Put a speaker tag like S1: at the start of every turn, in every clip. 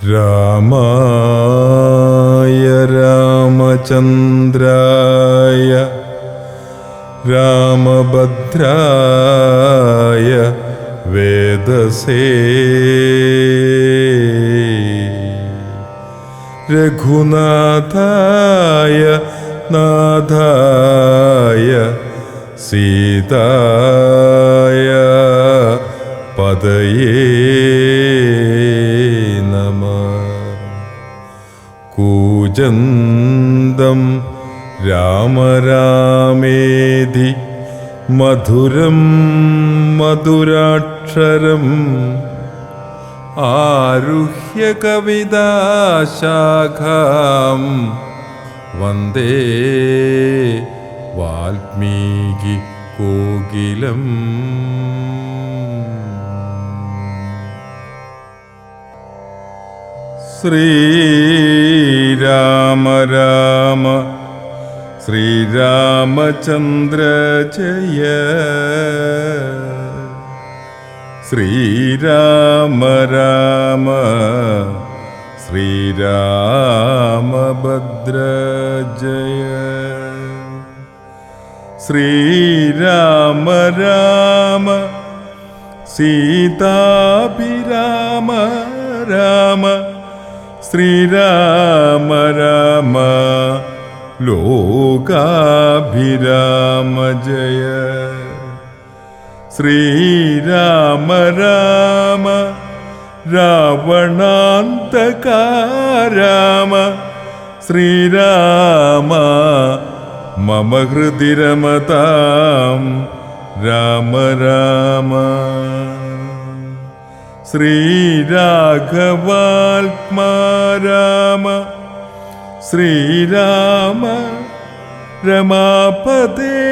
S1: രാമായ രാമചന്ദ്രായ രാമഭദ്രായ വേദസേ രഘുനാഥായ നാഥായ സീതായ പദയേ നമഃ. കൂജന്തം രാമ രാമേതി മധുരം മധുരാക്ഷരം ആരുഹ്യ കവിതാശാഖാം വന്ദേ വാൽമീകി കോകിലം. ശ്രീരാമ രാമ ശ്രീരാമചന്ദ്ര ജയ. ശ്രീരാമ രാമ ശ്രീരാമഭദ്ര ജയ. ശ്രീരാമ രാമ സീതാഭിരാമ രാമ. ശ്രീരാമ രാമ ലോകാഭിരാമ ജയ. ശ്രീരാമ രാമ രാവണാന്തക രാമ. ശ്രീരാമ മമ ഹൃദി രമതാം രാമ രാമ. ശ്രീരാഘവാത്മാ രാമ. ശ്രീരാമ രമാപദേ.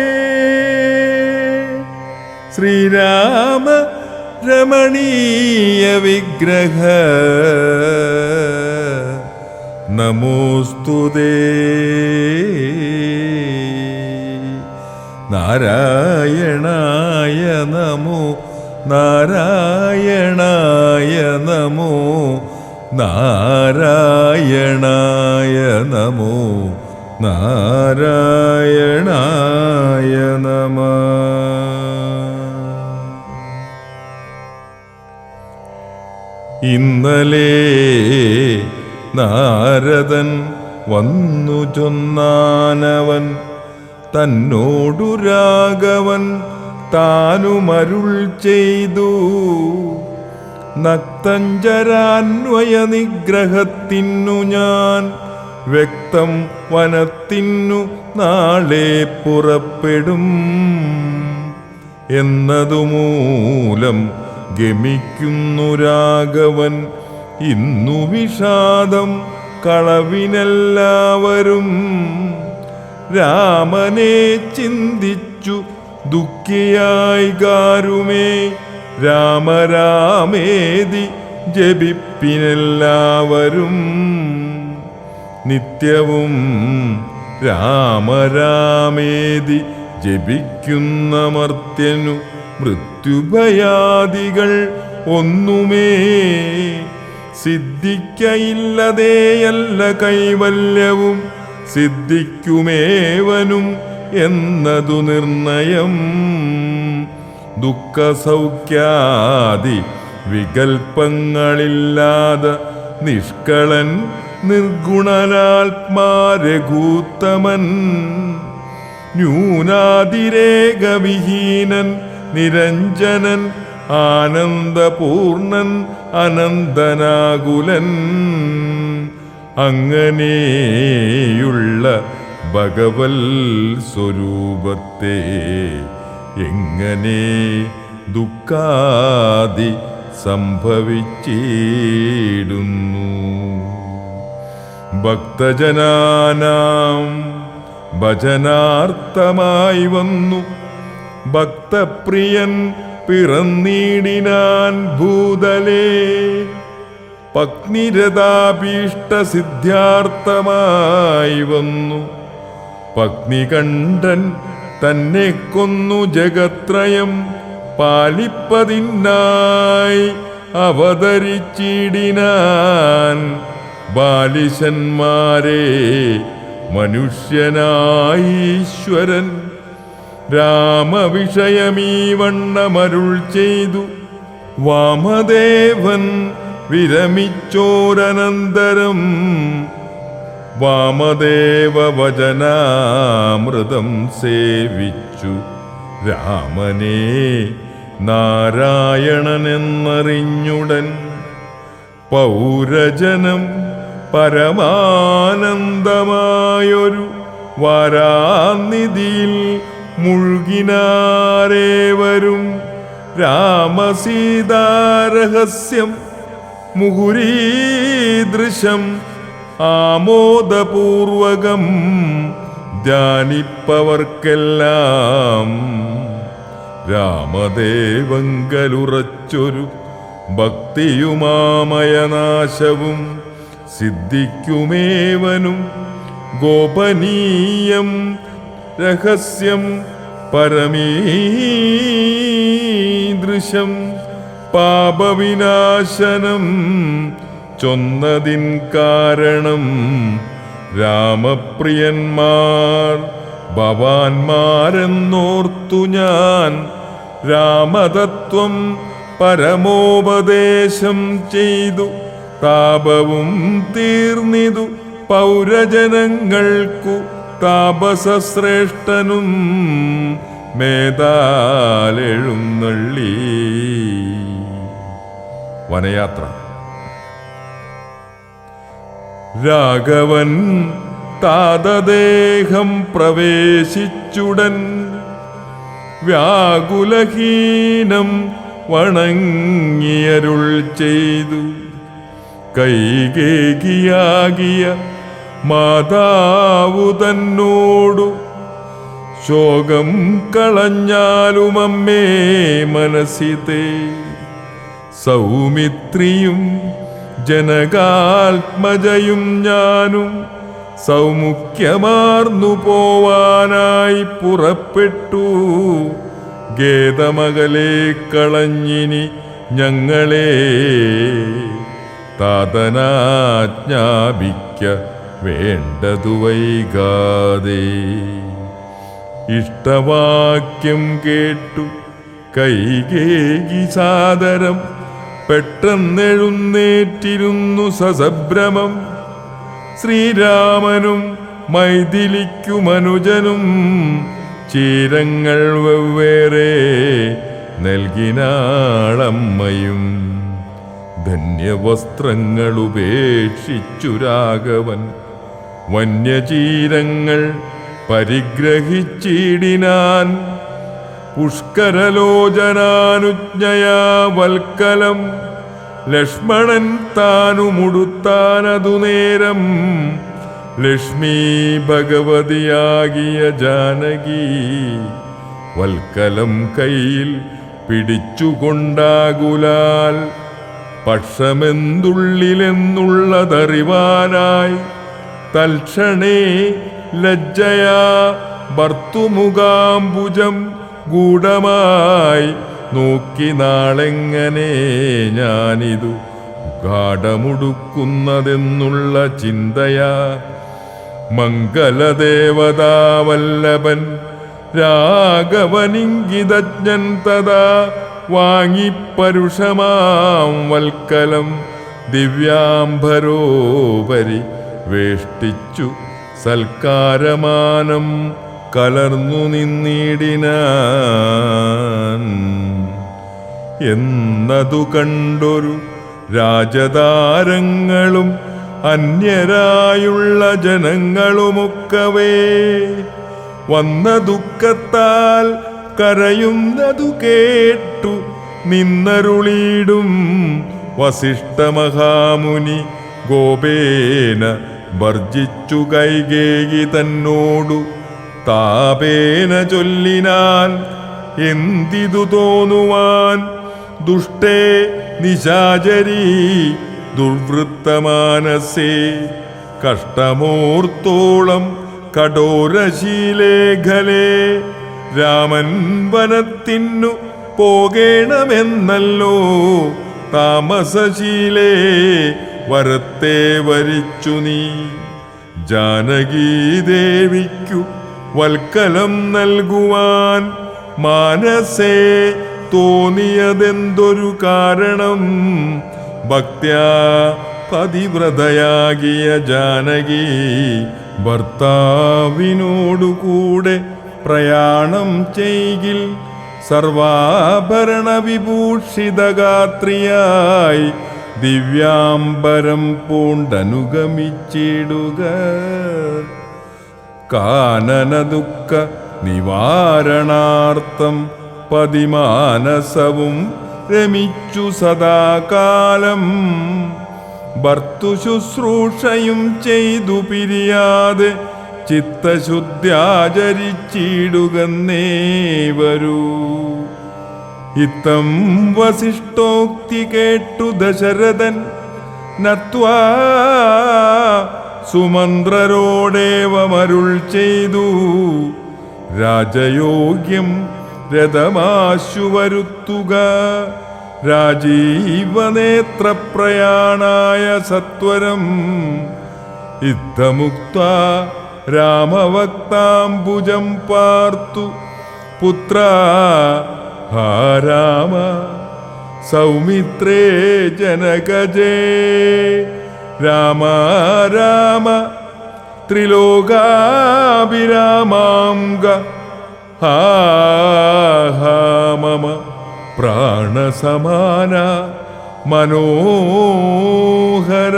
S1: ശ്രീരാമ രമണീയ വിഗ്രഹ നമോസ്തുതേ. നാരായണായ നമോ നാരായണായ നമോ നാരായണായ നമോ നാരായണായ നമഃ. ഇന്നലെ നാരദൻ വന്നു ചൊന്നാനവൻ തന്നോടു രാഘവൻ താനുമരുൾ ചെയ്തു. നക്തഞ്ചരാന്വയ നിഗ്രഹത്തിനു ഞാൻ വ്യക്തം വനത്തിനു നാളെ പുറപ്പെടും എന്നതുമൂലം ഗമിക്കുന്നു രാഘവൻ. ഇന്നു വിഷാദം കളവിനെല്ലാവരും രാമനെ ചിന്തിച്ചു ദുഃഖിയായി ഗാരുമേ. രാമരാമേതി ജപിപ്പിനെല്ലാവരും നിത്യവും രാമരാമേതി ജപിക്കുന്ന മർത്യനു മൃത്യുഭയാദികൾ ഒന്നുമേ സിദ്ധിക്കയില്ലതേയല്ല കൈവല്യവും സിദ്ധിക്കുമേവനും എന്നതു നിർണയം. ദുഃഖസൗഖ്യാദി വികൽപ്പങ്ങളില്ലാതെ നിഷ്കളൻ നിർഗുണനാത്മാരഘൂത്തമൻ ന്യൂനാതിരേകവിഹീനൻ നിരഞ്ജനൻ ആനന്ദപൂർണൻ അനന്തനാകുലൻ. അങ്ങനെയുള്ള ഭഗവൽ സ്വരൂപത്തെ എങ്ങനെ ദുഃഖാദി സംഭവിച്ചിടുന്നു. ഭക്തജനാനാം ഭജനാർത്ഥമായി വന്നു ഭക്തപ്രിയൻ പിറന്നീടിനാൻ ഭൂതലേ. പത്നിരഥാഭീഷ്ടസിദ്ധ്യാർത്ഥമായി വന്നു പത്നികണ്ഠൻ തന്നെ കൊന്നു ജഗത്രയം പാലിപ്പതിനായി അവതരിച്ചിടിനാൻ ബാലിശന്മാരെ മനുഷ്യനായീശ്വരൻ രാമവിഷയമീ വണ്ണമരുൾ ചെയ്തു വാമദേവൻ വിരമിച്ചോരനന്തരം വാമദേവ വചനാമൃതം സേവിച്ചു രാമനെ നാരായണനെന്നറിഞ്ഞുടൻ പൗരജനം പരമാനന്ദമായൊരു വാരാനിധിയിൽ മുഴുകിനാരേവരും രാമസീതാരഹസ്യം മുഹുരീദൃശം ആമോദപൂർവകം ധ്യാനിപ്പവർക്കെല്ലാം രാമദേവങ്കലുറച്ചൊരു ഭക്തിയുമാമയനാശവും സിദ്ധിക്കുമേവനും ഗോപനീയം രഹസ്യം പരമീദൃശം പാപവിനാശനം ചൊന്നതിൻ കാരണം രാമപ്രിയന്മാർ ഭവാന്മാരെന്നോർത്തു ഞാൻ രാമതത്വം പരമോപദേശം ചെയ്തു താപവും തീർന്നിതു പൗരജനങ്ങൾക്കു താപസശ്രേഷ്ഠനും മേതാലെഴുന്നള്ളി. വനയാത്ര. രാഘവൻ താതദേഹം പ്രവേശിച്ചുടൻ വ്യാകുലഹീനം വണങ്ങിയരുൾ ചെയ്തു കൈകേകിയാകിയ മാതാവു തന്നോടു ശോകം കളഞ്ഞാലുമമ്മേ മനസ്സിതേ സൗമിത്രിയും ജനകാത്മജയും ഞാനും സൗമുഖ്യമാർന്നു പോവാനായി പുറപ്പെട്ടു ഗേതമകലെ കളഞ്ഞിനി ഞങ്ങളെ താതനാജ്ഞാപിക്ക വേണ്ടതു വൈകാതെ. ഇഷ്ടവാക്യം കേട്ടു കൈകേകി സാദരം പെട്ടെന്നെഴുന്നേറ്റിരുന്നു സസഭ്രമം ശ്രീരാമനും മൈഥിലിക്കുമനുജനും ചീരങ്ങൾ വെവ്വേറെ നൽകിനാളമ്മയും ധന്യവസ്ത്രങ്ങൾ ഉപേക്ഷിച്ചു രാഘവൻ വന്യചീരങ്ങൾ പരിഗ്രഹിച്ചിടിനാൻ പുഷ്കരലോചനാനുജ്ഞയാ വൽക്കലം ലക്ഷ്മണൻ താനുമുടുത്താനതു നേരം ലക്ഷ്മി ഭഗവതിയാകിയ ജാനകി വൽക്കലം കയ്യിൽ പിടിച്ചുകൊണ്ടാകുലാൽ പക്ഷമെന്തുള്ളിലെന്നുള്ളതറിവാനായി തൽക്ഷണേ ലജ്ജയാ ഭർത്തുമുഖാംബുജം ഗൂഢമായി നോക്കി നാളെങ്ങനെ ഞാനിതു ഗാഠമുടുക്കുന്നതെന്നുള്ള ചിന്തയാ മംഗലദേവതാവല്ലഭൻ രാഘവനിംഗിതജ്ഞൻ തഥാ വാങ്ങിപ്പരുഷമാം വൽക്കലം ദിവ്യാംബരോപരി വേഷ്ടിച്ചു സൽക്കാരമാനം കലർന്നു നിന്നിടിനാൻ എന്നതു കണ്ടൊരു രാജതാരങ്ങളും അന്യരായുള്ള ജനങ്ങളുമൊക്കവേ വന്ന ദുഃഖത്താൽ കരയുന്നതു കേട്ടു നിന്നരുളിയിടും വസിഷ്ഠമഹാമുനി ഗോപേന വർജിച്ചു കൈകേകി തന്നോടു താപേന ചൊല്ലിനാൻ എന്തിതു തോന്നുവാൻ ദുഷ്ടേ നിശാചരീ ദുർവൃത്തമാനസേ കഷ്ടമോർത്തോളം കഠോരശീലേഖലേ രാമൻ വനത്തിനു പോകേണമെന്നല്ലോ താമസശീലേ വരത്തെ വരിച്ചു നീ. ജാനകീദേവിക്കു വൽക്കലം നൽകുവാൻ മാനസേ തോന്നിയതെന്തൊരു കാരണം? ഭക്ത്യാ പതിവ്രതയാകിയ ജാനകി ഭർത്താവിനോടുകൂടെ പ്രയാണം ചെയ്യിൽ സർവാഭരണ വിഭൂഷിതഗാത്രിയായി ദിവ്യാംബരം പൂണ്ടനുഗമിച്ചിടുക. കാനന ദുഃഖ നിവാരണാർത്ഥം പതിമാനസവും രമിച്ചു സദാകാലം ഭർത്തുശുശ്രൂഷയും ചെയ്തു പിരിയാതെ ചിത്തശുദ്ധ്യാചരിച്ചിടുകന്നേ വരൂ. ഇത്തം വസിഷ്ഠോക്തി കേട്ടു ദശരഥൻ നത്വാ സുമന്ത്രരോടേവമരുൾ ചെയ്തു. രാജയോഗ്യം രഥമാശു വരുത്തുക, രാജീവനേത്രപ്രയാണായ സത്വരം. ഇത്തമുക്ത രാമവക്താംബുജം പാർത്തു പുത്ര ഹാ രാമ സൗമിത്രേ ജനകജേ. രാമ രാമ ത്രിലോകാഭിരാമാംഗ ഹാ ഹാ മമ പ്രാണസമാന മനോഹര.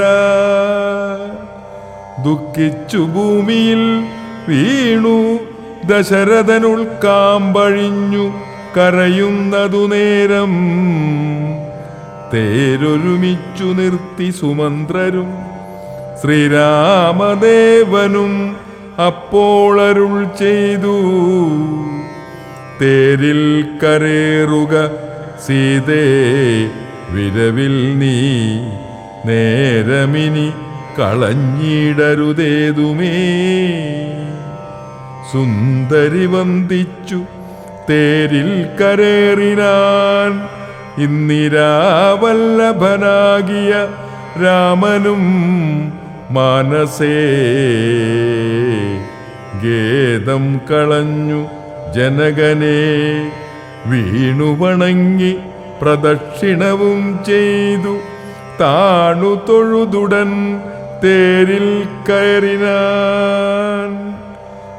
S1: ദുഃഖിച്ചു ഭൂമിയിൽ വീണു ദശരഥനുൾക്കാമ്പഴിഞ്ഞു കരയുന്നതു നേരം. തേരൊരുമിച്ചു നിർത്തി സുമന്ത്രരും ശ്രീരാമദേവനും അപ്പോളരുൾ ചെയ്തു. തേരിൽ കരേറുക സീതേ വിരവിൽ നീ, നേരമിനി കളഞ്ഞിടരുതേതുമേ. സുന്ദരി വന്ദിച്ചു തേരിൽ കരേറിനാൻ ഇന്ദിരാവല്ലഭനാകിയ രാമനും മാനസേ. ഗേദം കളഞ്ഞു ജനകനെ വീണു വണങ്ങി പ്രദക്ഷിണവും ചെയ്തു താണു തൊഴുതുടൻ തേരിൽ കയറിനാൻ.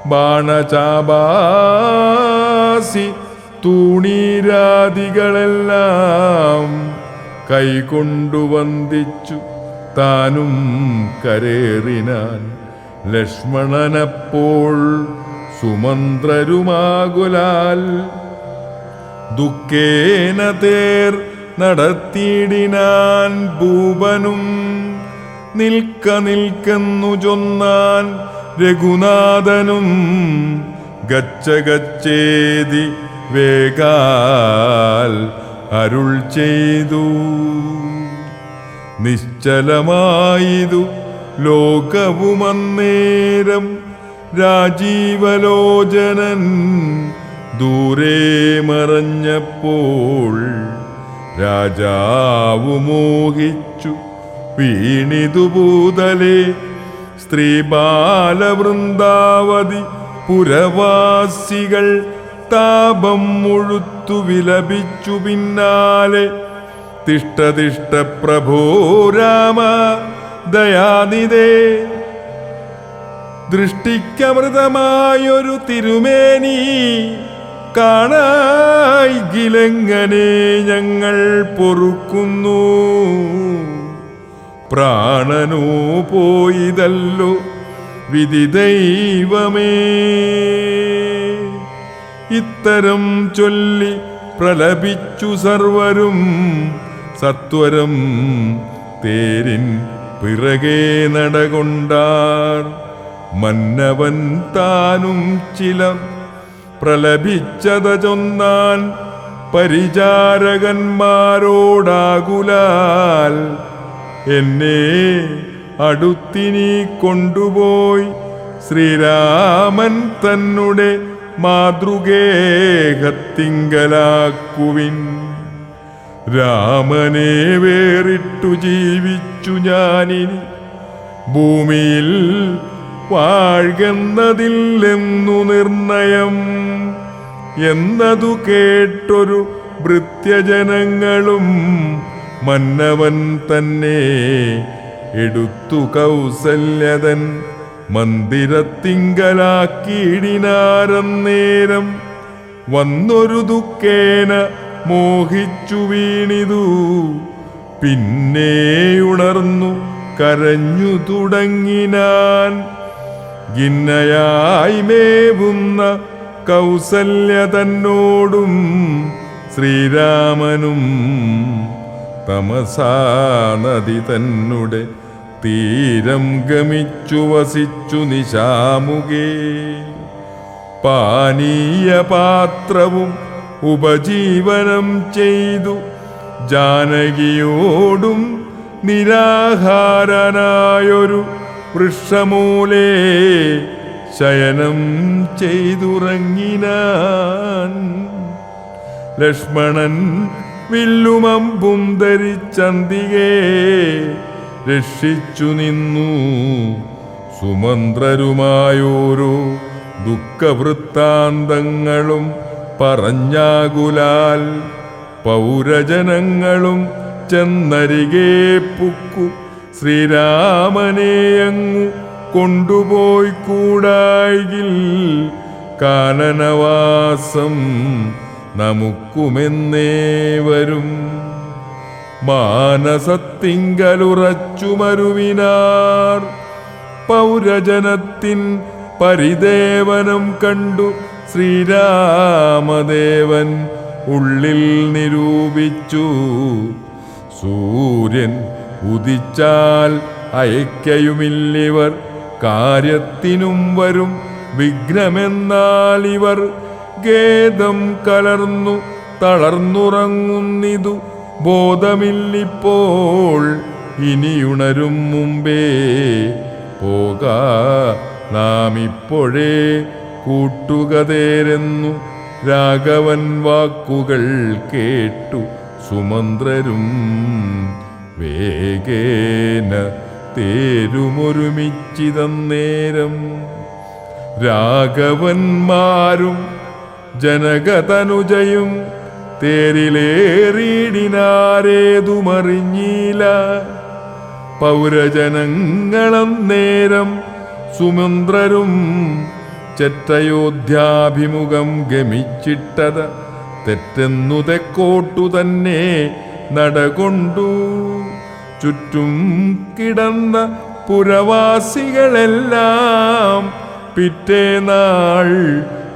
S1: ബാണചാപാസി തൂണീരാദികളെല്ലാം കൈകൊണ്ടു വന്ദിച്ചു താനും കരേറിനാൻ. ലക്ഷ്മണനപ്പോൾ സുമന്ത്രരുമാകുലാൽ ദുഃഖേന തേർ നടത്തിയിടിനാൻ ഭൂപനും. നിൽക്ക നിൽക്കെന്നു ചൊന്നാൻ രഘുനാഥനും. ഗച്ഛ ഗച്ഛേതി വേഗാൽ അരുൾ ചെയ്തു. നിശ്ചലമായിതു ലോകവുമന്നേരം. രാജീവലോചനൻ ദൂരെ മറഞ്ഞപ്പോൾ രാജാവു മോഹിച്ചു വീണിതു ഭൂതലേ. സ്ത്രീ ബാലവൃന്ദാവതി പുരവാസികൾ താപം മുഴുത്തു വിലപിച്ചു പിന്നാലെ. തിഷ്ട തിഷ്ട പ്രഭോ രാമ ദയാനിധേ. ദൃഷ്ടിക്കമൃതമായൊരു തിരുമേനി കാണായിലെങ്ങനെ ഞങ്ങൾ പൊറുക്കുന്നു. പ്രാണനോ പോയിതല്ലോ വിധി ദൈവമേ. ഇത്തരം ചൊല്ലി പ്രലപിച്ചു സർവരും സത്വരം തേരിൻ പിറകെ നടകൊണ്ടാർ. മന്നവൻ താനും ചില പ്രലപിച്ചത ചൊന്നാൻ പരിചാരകന്മാരോടാകുലാൽ. എന്നെ അടുത്തിനി കൊണ്ടുപോയി ശ്രീരാമൻ തന്നെ മാതൃഗേഹത്തിങ്കലാക്കുവിൻ. രാമനെ വേറിട്ടു ജീവിച്ചു ഞാനിനി ഭൂമിയിൽ വാഴ്കെന്നതില്ലെന്നു നിർണയം എന്നതു കേട്ടൊരു ഭൃത്യജനങ്ങളും മന്നവൻ തന്നെ എടുത്തു കൗസല്യതൻ മന്ദിരത്തിങ്കലാക്കിയിടിനാരന്നേരം വന്നൊരു ദുഃഖേന മോഹിച്ചു വീണിതു പിന്നെ ഉണർന്നു കരഞ്ഞു തുടങ്ങിനാൻ ഗിന്നയായി മേവുന്ന കൗസല്യ തന്നോടും ശ്രീരാമനും തമസാ നദി തന്നെ തീരം ഗമിച്ചു വസിച്ചു നിശാമുകേ പാനീയ പാത്രവും ഉപജീവനം ചെയ്തു ജാനകിയോടും നിരാഹാരനായൊരു വൃക്ഷമൂലേ ശയനം ചെയ്തുറങ്ങിനാൻ ലക്ഷ്മണൻ വില്ലുമമ്പും ധരിച്ചന്തികേ രക്ഷിച്ചു നിന്നു സുമന്ത്രരുമായോരോ ദുഃഖവൃത്താന്തങ്ങളും പറഞ്ഞാകുലാൽ പൗരജനങ്ങളും ചെന്നരികെ പുക്കു ശ്രീരാമനെയങ്ങു കൊണ്ടുപോയി കൂടായിൽ കാനനവാസം നമുക്കുമെന്നേ വരും മാനസത്തിങ്കലുറച്ചു മരുവിനാർ പൗരജനത്തിൻ പരിദേവനം കണ്ടു ശ്രീരാമദേവൻ ഉള്ളിൽ നിരൂപിച്ചു സൂര്യൻ ഉദിച്ചാൽ അയക്കയുമില്ലിവർ കാര്യത്തിനും വരും വിഘ്നമെന്നാൽ ഇവർ ഖേദം കലർന്നു തളർന്നുറങ്ങുന്നിതു ബോധമില്ലിപ്പോൾ ഇനിയുണരും മുമ്പേ പോകാ നാം ഇപ്പോഴേ കൂട്ടുകതേരെന്നു രാഘവൻ വാക്കുകൾ കേട്ടു സുമന്ത്രരും വേഗേന തേരുമൊരുമിച്ചിതന്നേരം രാഘവന്മാരും ജനകതനുജയും തേരിലേറിയിടിനാരേതുമറിഞ്ഞീല പൗരജനങ്ങളന്നേരം സുമന്ത്രരും ചെറ്റയോധ്യാഭിമുഖം ഗമിച്ചിട്ടത് തെറ്റെന്നു തെക്കോട്ടു തന്നെ നടകൊണ്ടു ചുറ്റും കിടന്ന പുരവാസികളെല്ലാം പിറ്റേനാൾ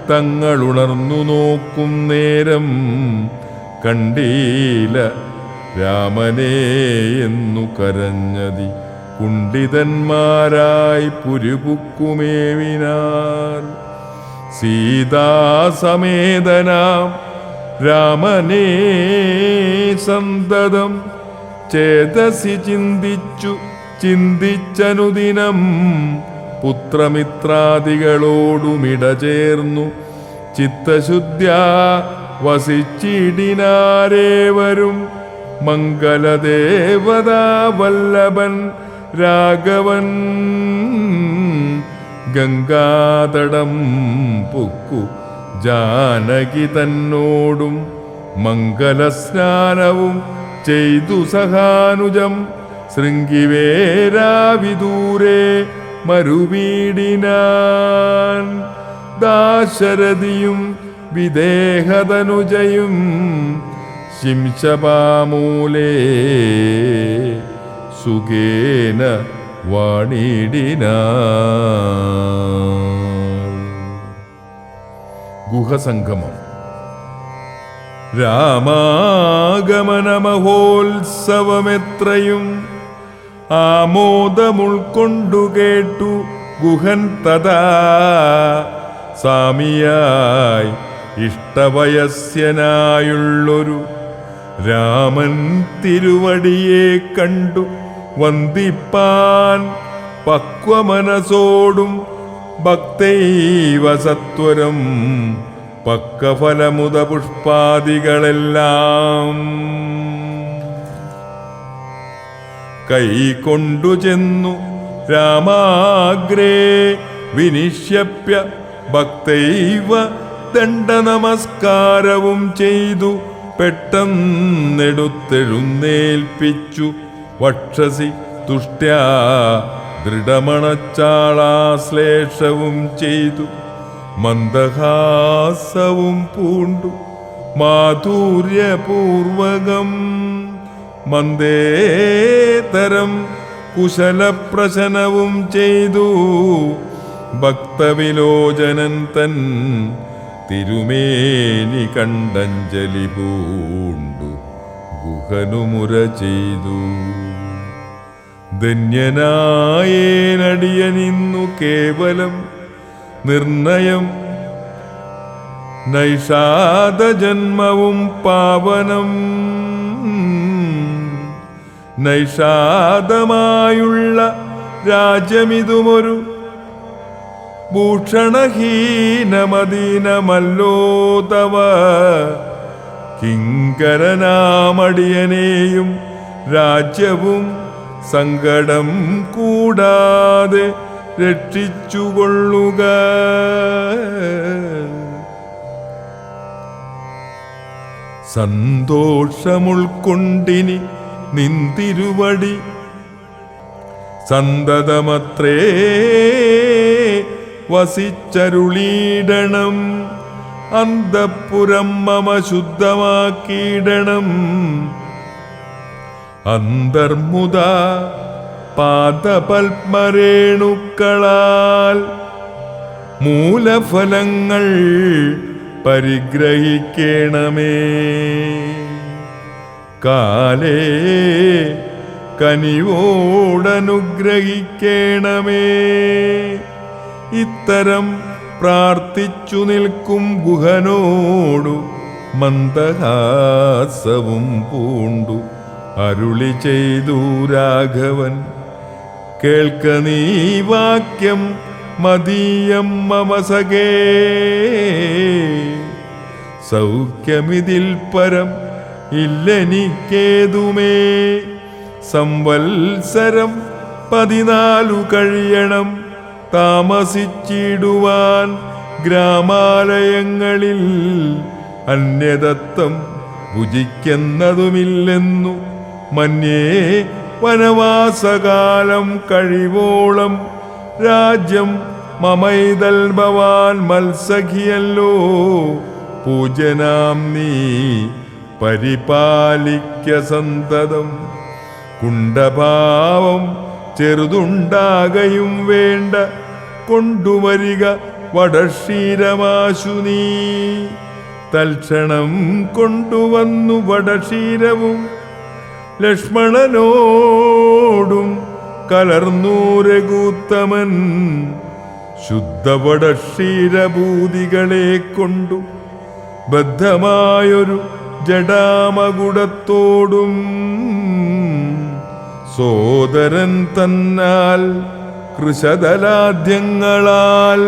S1: തങ്ങളുണർന്നു നോക്കും നേരം കണ്ടീല രാമനെ എന്നു കരഞ്ഞതി കുണ്ഠിതന്മാരായി പുരുപുക്കുമേവിനാർ സീതാസമേതനാം രാമനെ സന്തതം ചേതസി ചിന്തിച്ചനുദിനം പുത്രമിത്രാദികളോടുമിടചേർന്നു ചിത്തശുദ്ധ്യാ വസിച്ചിടിനാരേവരും മംഗലദേവതാ വല്ലഭൻ രാഘവൻ ഗംഗാതടം പുക്കു ജാനകി തന്നോടും മംഗലസ്നാനവും ചെയ്തു സഹാനുജം ശൃംഗിവേരാവിദൂരെ മരുവീടിനാൻ ദാശരഥിയും വിദേഹതനുജയും ശിംശപാമൂലേ സുഖേന വാണിടിനാൻ. ഗുഹസംഗമം. രാമാഗമനമഹോത്സവമെത്രയും ആമോദമുൾക്കൊണ്ടു കേട്ടു ഗുഹൻ തഥാ സ്വാമിയായി ഇഷ്ടവയസ്യനായുള്ളൊരു രാമൻ തിരുവടിയെ കണ്ടു വന്ദിപ്പാൻ പക്വമനസോടും ഭക്തൈവ സത്വരം പക്കഫലമുത പുഷ്പാദികളെല്ലാം കൈകൊണ്ടു ചെന്നു രാമാഗ്രേ വിനിശ്യപ്യ ഭക്തൈവ ദണ്ഡനമസ്കാരവും ചെയ്തു പെട്ടെന്നെടുത്തെഴുന്നേൽപ്പിച്ചു വക്ഷസി തുഷ്ട്യാ ദൃഢമണച്ചാളാശ്ലേഷവും ചെയ്തു മന്ദഹാസവും പൂണ്ടു മാധുര്യപൂർവകം മന്ദേതരം കുശലപ്രശനവും ചെയ്തു ഭക്തവിലോചനൻ തൻ തിരുമേനി കണ്ടഞ്ജലി പൂണ്ടു ഗുഹനുമുര ചെയ്തു. ധന്യനായേനടിയനിന്നു കേവലം നിർണയം നൈഷാദജന്മവും പാവനം നൈഷാദമായുള്ള രാജ്യമിതുമൊരു ഭൂഷണഹീനമദീനമല്ലോ തവ കിങ്കരനാമടിയനെയും രാജ്യവും സങ്കടം കൂടാതെ രക്ഷിച്ചുകൊള്ളുക. സന്തോഷമുൾക്കൊണ്ടിനി നിന്തിരുവടി സന്തതമത്രേ വസിച്ചരുളീടണം. അന്തഃപുരം മമ ശുദ്ധമാക്കിയിടണം. അന്തർമുദ പാദപത്മരേണുക്കളാൽ മൂലഫലങ്ങൾ പരിഗ്രഹിക്കണമേ. കാലേ കനിവോടനുഗ്രഹിക്കണമേ. ഇത്തരം പ്രാർത്ഥിച്ചു നിൽക്കും ഗുഹനോടു മന്ദഹാസവും പൂണ്ടു അരുളി ചെയ്തു രാഘവൻ. കേൾക്ക നീ വാക്യം മദീയം മമ സഖേ. സൗഖ്യമിതിൽ പരം ഇല്ലെനിക്കേതുമേ. സംവത്സരം 14 കഴിയണം താമസിച്ചിടുവാൻ ഗ്രാമാലയങ്ങളിൽ. അന്യദത്തം ഭുജിക്കുന്നതുമില്ലെന്നു മന്യേ. വനവാസകാലം കഴിവോളം രാജ്യം മമൈതൽ ഭവാൻ മത്സഖിയല്ലോ. പൂജനാം നീ പരിപാലിക്ക സന്തതം. കുണ്ഠഭാവം ചെറുതുണ്ടാകയും വേണ്ട. കൊണ്ടുവരിക വടക്ഷീരമാശു നീ. തൽക്ഷണം കൊണ്ടുവന്നു വടക്ഷീരവും ലക്ഷ്മണനോടും കലർന്നു രഘുത്തമൻ. ശുദ്ധവടക്ഷീരഭൂതികളെ കൊണ്ടു ബദ്ധമായൊരു ജടാമകുടത്തോടും സോദരൻ തന്നാൽ കൃശതലാദ്യങ്ങളാൽ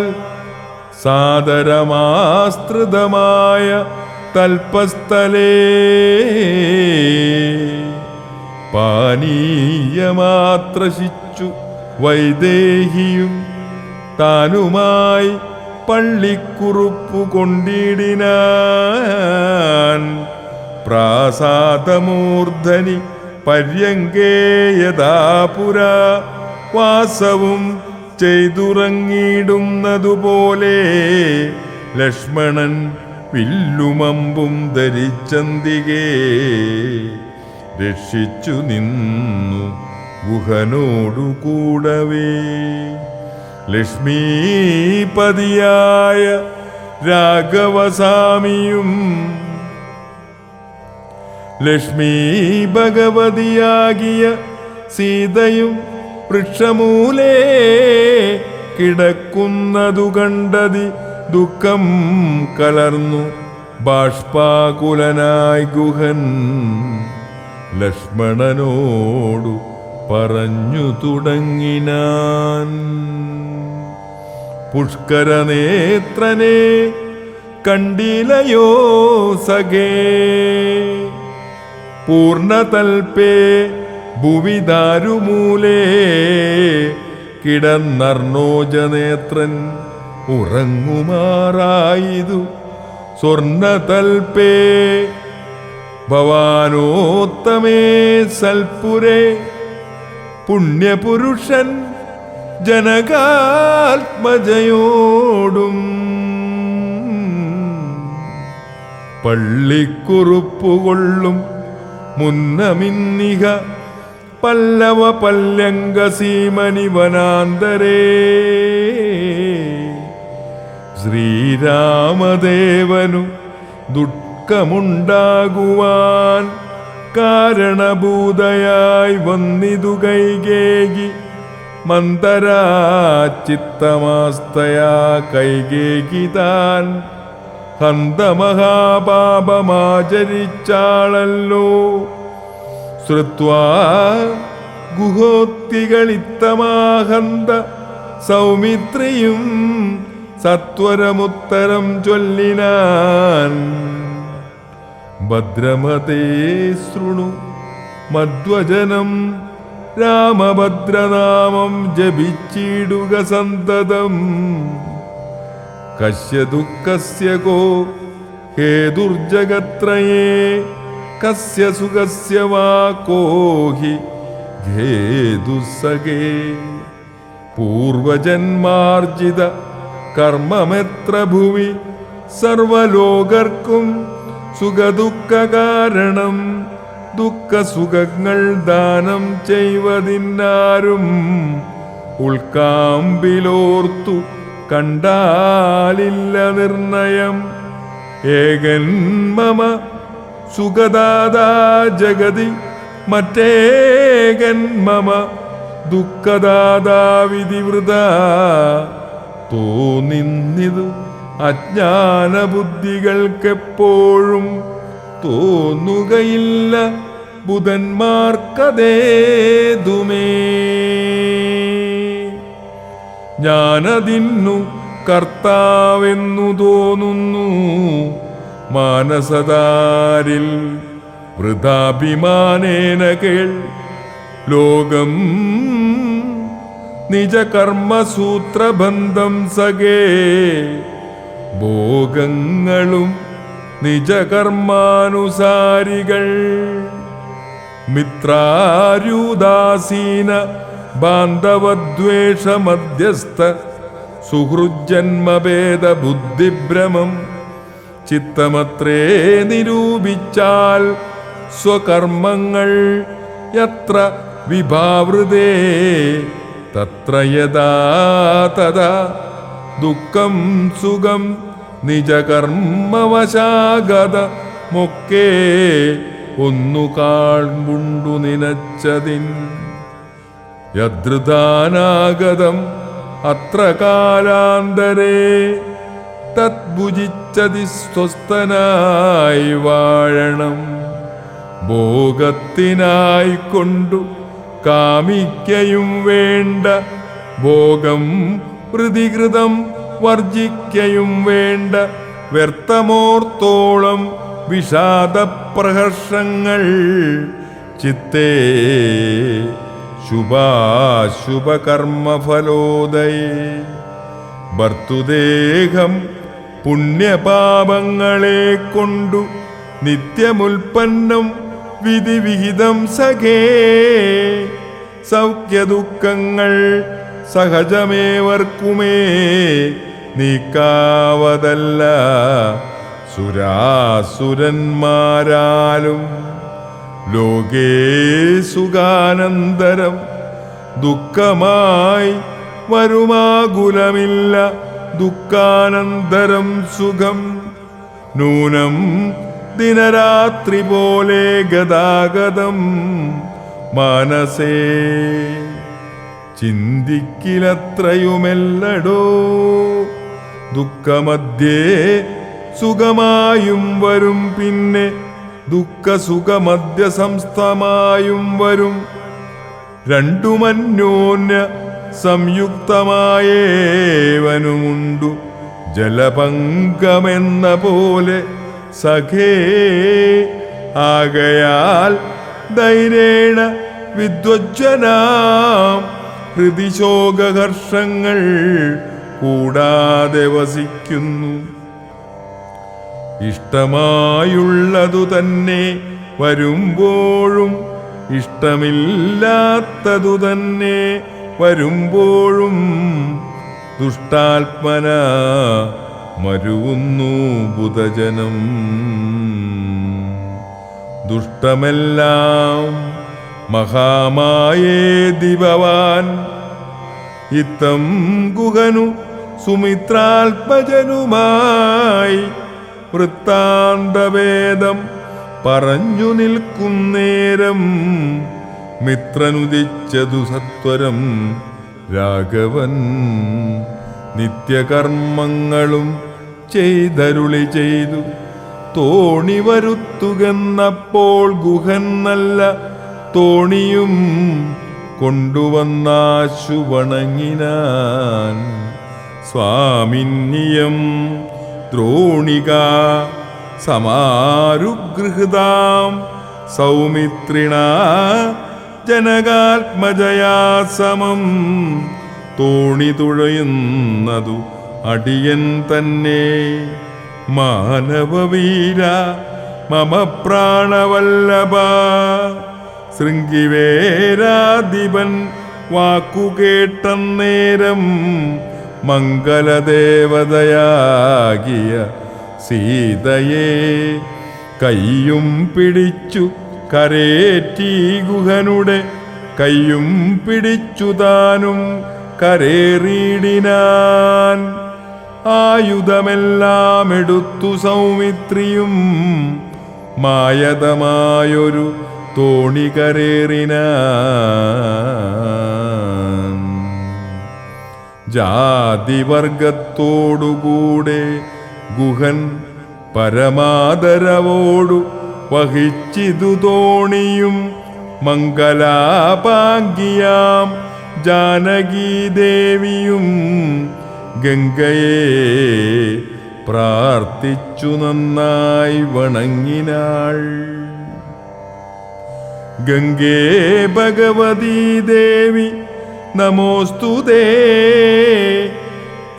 S1: സാദരമാസ്തൃതമായ തൽപസ്ഥലേ പാനീയമാത്രശിച്ചു വൈദേഹിയും താനുമായി പള്ളിക്കുറുപ്പു കൊണ്ടിടിനാൻ. പ്രാസാദമൂർധനി പര്യങ്കേ യഥാപുരാ വാസവും ചെയ്തുറങ്ങിയിടുന്നതുപോലെ ലക്ഷ്മണൻ വില്ലുമമ്പും ധരിച്ചന്തികേ രക്ഷിച്ചു നിന്നു ഗുഹനോടു കൂടവേ. ലക്ഷ്മീപതിയായ രാഘവസ്വാമിയും ലക്ഷ്മീ ഭഗവതിയാകിയ സീതയും വൃക്ഷമൂലേ കിടക്കുന്നതു കണ്ടതി ദുഃഖം കലർന്നു ബാഷ്പാകുലനായി ഗുഹൻ ലക്ഷ്മണനോടു പറഞ്ഞു തുടങ്ങിനാൻ. പുഷ്കരനേത്രനെ കണ്ടിലയോ സഖേ. പൂർണ്ണതൽപേ ഭുവിദാരുമൂലേ കിടന്നർണോജനേത്രൻ ഉറങ്ങുമാറായിതു. സ്വർണതൽപേ ഭവാനോത്തമേ സൽപുരേ പുണ്യപുരുഷൻ ജനകാത്മജയോടും പള്ളിക്കുറുപ്പുകൊള്ളും മുന്നമിന്നിഹ പല്ലവ പല്യംഗസീമനി വനാന്തരേ. ശ്രീരാമദേവനു ദുഃഖമുണ്ടാകുവാൻ കാരണഭൂതയായി വന്നിതു കൈകേകി. മന്ദരാചിത്തമാസ്തയാ കൈകേകി താൻ ഹന്തമഹാപാപമാചരിച്ചാളല്ലോ. ശ്രുത്വാ ഗുഹോക്തികളിത്തമാഹന്ത സൗമിത്രിയും സത്വരമുത്തരം ചൊല്ലിനാൻ. ഭദ്രമതേ ശൃണു മധ്വജനം രാമഭദ്രനാമം ജപിച്ചിടുക സന്തതം. കസ്യ ദുഃഖസ്യ കോ ഹേതുർജഗത്രയേ കസ്യ സുഖസ്യ വാ കോ ഹി ഖേദുസ്സഖേ. പൂർവജന്മാർജിത കർമ്മമെത്ര ഭുവി സർവലോകർക്കും സുഖദുഃഖ കാരണം. ദുഃഖസുഖങ്ങൾ ദാനം ചെയ്വതിന്നാരും ഉൾക്കാമ്പിലോർത്തു കണ്ടാലില്ല നിർണയം. ഏകൻ മമ സുഖദാതാ ജഗതി മറ്റേകൻ മമ ദുഃഖദാതാ വിധിവൃതാ. തോന്നിന്നിതു അജ്ഞാനബുദ്ധികൾക്കെപ്പോഴും തോന്നുകയില്ല ബുധന്മാർക്കതേതുമേ. ഞാനതിന്നു കർത്താവെന്നു തോന്നുന്നു മാനസദാരിൽ വൃഥാഭിമാനേന കേൾ. ലോകം നിജകർമ്മസൂത്രബന്ധം സഖേ. ഭോഗങ്ങളും നിജകർമാനുസാരികൾ. മിത്രാര്യുദാസീന ബാന്ധവദ്വേഷ മധ്യസ്ഥ സുഹൃജന്മഭേദ ബുദ്ധിഭ്രമം. ചിത്തമത്രേ നിരൂപിച്ചാൽ സ്വകർമ്മങ്ങൾ യത്ര വിഭാവൃതേ തത്ര യഥാ തഥാ ദുഃഖം സുഖം നിജകർമ്മവശാഗത മൊക്കേ ഒന്നു കാൺമുണ്ടു നിനച്ചതിൻ. യദൃദാനാഗതം അത്ര കാലാന്തരേ തദ്ഭുജിച്ചതി സ്വസ്ഥനായി വാഴണം. ഭോഗത്തിനായിക്കൊണ്ടു കാമിക്കയും വേണ്ട, ഭോഗം പ്രതികൃതം വർജിക്കയും വേണ്ട. വ്യർത്ഥമോർത്തോളം വിഷാദപ്രഹർഷങ്ങൾ ചിത്തേ ശുഭാശുഭകർമ്മഫലോദയേ. ഭർത്തുദേഹം പുണ്യപാപങ്ങളെ കൊണ്ടു നിത്യമുൽപ്പന്നം വിധിവിഹിതം സഖേ. സൗഖ്യദുഃഖങ്ങൾ സഹജമേവർക്കുമേ നീക്കാവതല്ല സുരാസുരന്മാരാലും. ലോകേ സുഖാനന്തരം ദുഃഖമായി വരുമാകുലമില്ല. ദുഃഖാനന്തരം സുഖം നൂനം ദിനരാത്രി പോലെ ഗതാഗതം മാനസേ. ചിന്തിക്കിലത്രയുമെല്ലടോ ദുഃഖമധ്യേ സുഖമായും വരും, പിന്നെ ദുഃഖസുഖമധ്യ സംസ്ഥമായും വരും. രണ്ടുമന്യോന്യ സംയുക്തമായേവനുമുണ്ടു ജലപങ്കമെന്ന പോലെ സഖേ. ആകയാൽ ധൈര്യേണ വിദ്വജ്ജനാം ഹൃദിശോകഹർഷങ്ങൾ കൂടാതെ വസിക്കുന്നു. ഇഷ്ടമായുള്ളതു തന്നെ വരുമ്പോഴും ഇഷ്ടമില്ലാത്തതു തന്നെ വരുമ്പോഴും ദുഷ്ടാത്മന മരുവുന്നു ബുധജനം. ദുഷ്ടമെല്ലാം മഹാമായേതി ഭവാൻ ഇത്തം ഗുഹനു സുമിത്രാത്മജനുമായി വൃത്താന്തവേദം പറഞ്ഞു നിൽക്കുന്നേരം മിത്രനുദിച്ചതു സത്വരം രാഘവൻ. നിത്യകർമ്മങ്ങളും ചെയ്തരുളി ചെയ്തു തോണി വരുത്തുകെന്നപ്പോൾ ഗുഹൻ നല്ല തോണിയും കൊണ്ടുവന്നാശു വണങ്ങിനാൻ. സ്വാമിന്യം ദ്രോണിക സമാരുഗൃഹൃതാം സൗമിത്രിണ ജനകാത്മജയാ സമം. തോണി തുഴയുന്നതു അടിയൻ തന്നെ. മാനവവീര മമ പ്രാണവല്ലഭ ശൃംഗിവേരാധിപൻ വാക്കുകേട്ടന്നേരം മംഗലദേവതയാകിയ സീതയെ കയ്യും പിടിച്ചു കരേറ്റി ഗുഹനുടെ കയ്യും പിടിച്ചു താനും കരേറിയിടിനാൻ. ആയുധമെല്ലാം എടുത്തു സൗമിത്രിയും മായതമായൊരു തോണി കരേറിനാൻ. ജാതിവർഗത്തോടുകൂടെ ഗുഹൻ പരമാദരവോടു വഹിച്ചിതു തോണിയും മംഗലാപാങ്കിയാം ജാനകീദേവിയും ഗംഗയെ പ്രാർത്ഥിച്ചു നന്നായി വണങ്ങിനാൾ. ഗംഗേ ഭഗവതീ ദേവി നമോസ്തുതേ.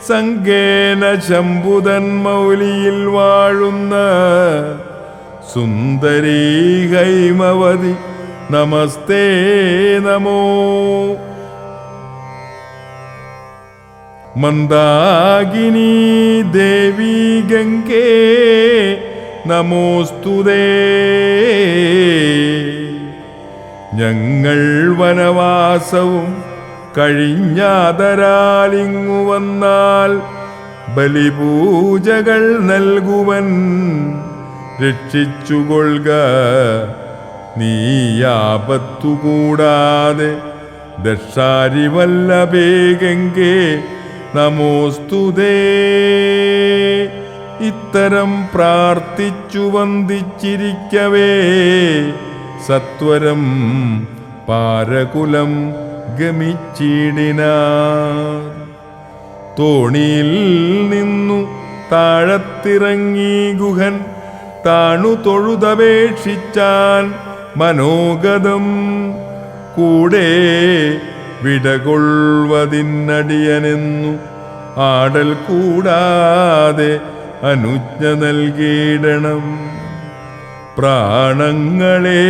S1: സംഗേന ശംഭുതൻ മൗലിയിൽ വാഴുന്ന സുന്ദരീ ഹൈമവതി നമസ്തേ നമോ. മന്ദാകിനി ദേവി ഗംഗേ നമോസ്തുതേ. ഞങ്ങൾ വനവാസവും കഴിഞ്ഞാദരാലിങ്ങു വന്നാൽ ബലിപൂജകൾ നൽകുവൻ രക്ഷിച്ചുകൊള്ളുക നീയാപത്തു കൂടാതെ. ദക്ഷാരിവല്ലഭേ ഗംഗേ നമോസ്തുതേ. ഇത്തരം പ്രാർത്ഥിച്ചു വന്ദിച്ചിരിക്കവേ സത്വരം പാരകുലം ഗമിച്ചിടിനാർ. തോണിയിൽ നിന്നു താഴത്തിറങ്ങി ഗുഹൻ താണു തൊഴുതപേക്ഷിച്ചാൻ മനോഗതം. കൂടെ വിടകൊള്ളുവതിന്നടിയനെന്നു ആടൽ കൂടാതെ അനുജ്ഞ നൽകിയിടണം. പ്രാണങ്ങളെ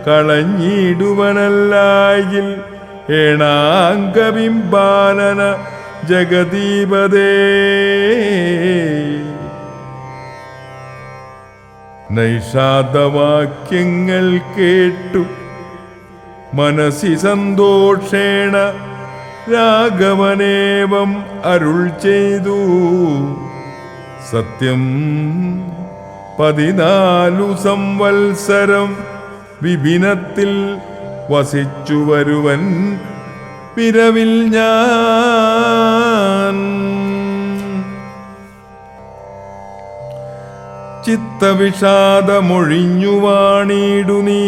S1: കളഞ്ഞിടുവനല്ലായിൽ ഏണാംഗബിംബാനന ജഗദീപദേ. നൈഷാദവാക്യങ്ങൾ കേട്ടു മനസ്സി സന്തോഷേണ രാഘവനേവം അരുൾ ചെയ്തു. സത്യം 14 സംവത്സരം വിപിനത്തിൽ വസിച്ചു വരുവൻ പിരവിൽ ഞാൻ. ചിത്തവിഷാദമൊഴിഞ്ഞു വാണിടു നീ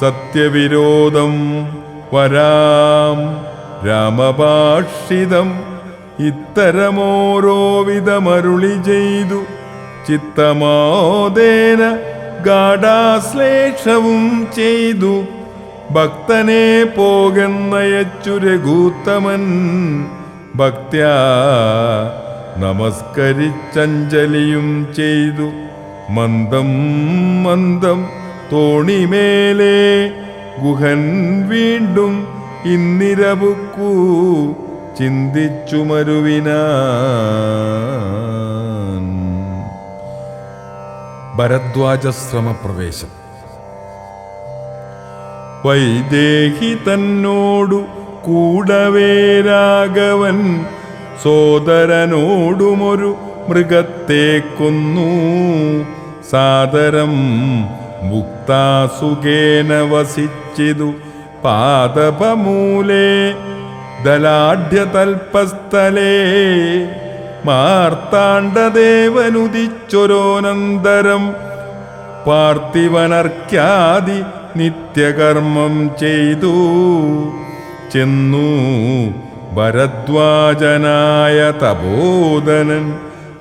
S1: സത്യവിരോധം വരാം രാമഭാഷിതം ഇത്തരമോരോ വിധമരുളി ചെയ്തു ചിത്തമോദേന ഗാഢാശ്ലേഷവും ചെയ്തു ഭക്തനെ പോകെന്നയച്ചു രഘൂത്തമൻ ഭക്ത്യാ നമസ്കരിച്ചഞ്ജലിയും ചെയ്തു മന്ദം മന്ദം തോണിമേലെ ഗുഹൻ വീണ്ടും ഇന്നിരവുക്കു ചിന്തിച്ചു മരുവിനാൻ. ഭരദ്വാജശ്രമപ്രവേശം. വൈദേഹി തന്നോടു കൂടവേ രാഘവൻ സോദരനോടുമൊരു മൃഗത്തെ കൊന്നു സാദരം മുക്താസുഖേന വസിച്ചിതു പാദപമൂലേ ദലാഢ്യതൽപസ്ഥലേ മാർത്താണ്ഡദേവനുദിച്ചൊരോനന്തരം പാർത്ഥിവനർക്യാദി നിത്യകർമ്മം ചെയ്തു ചെന്നു ഭരദ്വാജനായ തപോധനൻ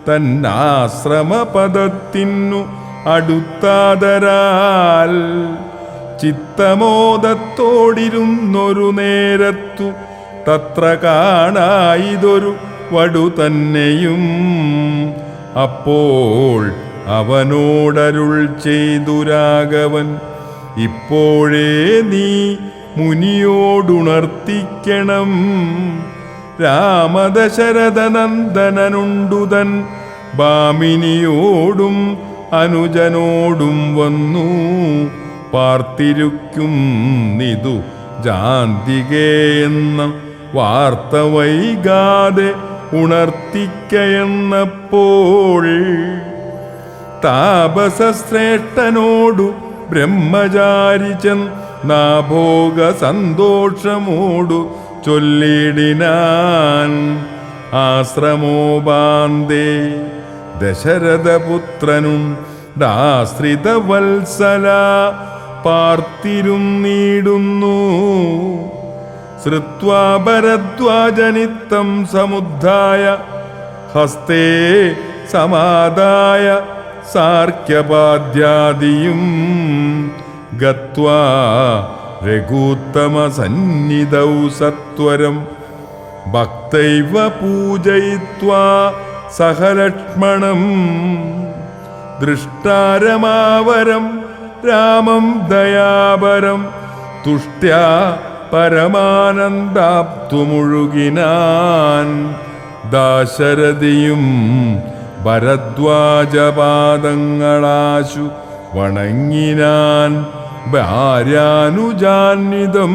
S1: തന്നാശ്രമപദത്തിനു അടുത്താദരാൽ ചിത്തമോദത്തോടിരുന്നൊരു നേരത്തു തത്ര കാണായിതൊരു വടു തന്നെയും അപ്പോൾ അവനോടരുൾ ചെയ്തു രാഘവൻ ഇപ്പോഴേ നീ മുനിയോടുണർത്തിക്കണം രാമദശരഥനന്ദനനുണ്ടുതൻ ഭാമിനിയോടും അനുജനോടും വന്നു പാർത്തിരിക്കുന്നിതു ജാന്തികേ എന്ന വാർത്ത വൈകാതെ ഉണർത്തിക്കയെന്നപ്പോൾ താപസശ്രേഷ്ഠനോടു ബ്രഹ്മചാരി നാഭോഗ സന്തോഷമോടു ചൊല്ലിടിനാൻ ആശ്രമോപാന്തേ ദശരഥപുത്രനുണ്ടാശ്രിത വത്സല പാർത്തിരുന്നീടുന്നു ശ്രുത്വാ ഭരദ്വാജനിത്തം സമുദ്ധായ ഹസ്തേ സമാദായ സാർക്യപാദ്യാദിയും ഗത്വാ രഘൂത്തമസന്നിധൗ സത്വരം ഭക്തൈവ പൂജയിത്വാ സഹലക്ഷ്മണം ദൃഷ്ടാരമാവരം രാമം ദയാപരം തുഷ്ട്യാ പരമാനന്ദാപ്തുമുഴുകിനാൻ ദാശരഥിയും ഭരദ്വാജപാദങ്ങളാശു വണങ്ങിനാൻ ഭാര്യാനുജാന്വിതം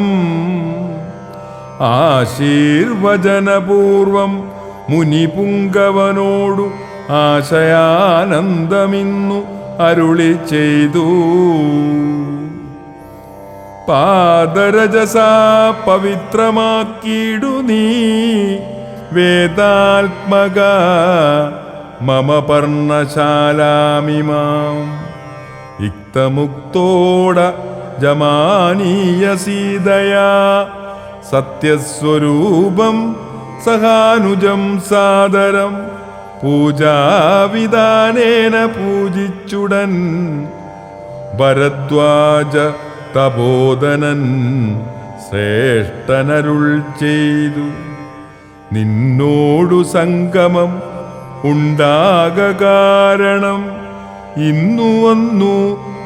S1: ആശീർവചനപൂർവം മുനിപുങ്കവനോടു ആശയാനന്ദമിന്നു അരുളി ചെയ്തു പാദരജസാ പവിത്രമാക്കിയിടു നീ വേദാത്മക മമ പർണശാലാമിമാം ഇക്തമുക്തോട ജമാനീയ സീതയാ സത്യസ്വരൂപം സഹാനുജം സാദരം പൂജാവിധാനേന പൂജിച്ചുടൻ ഭരദ്വാജ തപോധനൻ ശ്രേഷ്ഠനരുൾ ചെയ്തു നിന്നോടു സംഗമം ഉണ്ടാക കാരണം ഇന്നു വന്നു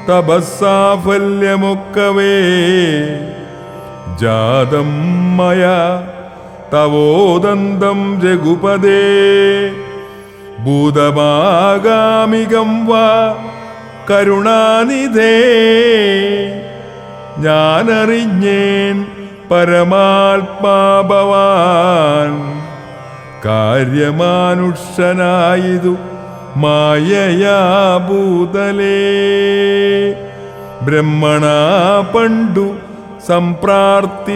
S1: തപസ്സാഫല്യമൊക്കവേ ജാതം മയാ തവോദന്തം രഘുപദേ ഭൂതമാഗാമികം വാ കരുണാനിധേ ഞാനറിഞ്ഞേൻ പരമാത്മാഭവാൻ കാര്യമാനുഷനായിതു മായയാ ഭൂതലേ ബ്രഹ്മണാ പണ്ടു സംപ്രാർത്ഥിതനാകയാൽ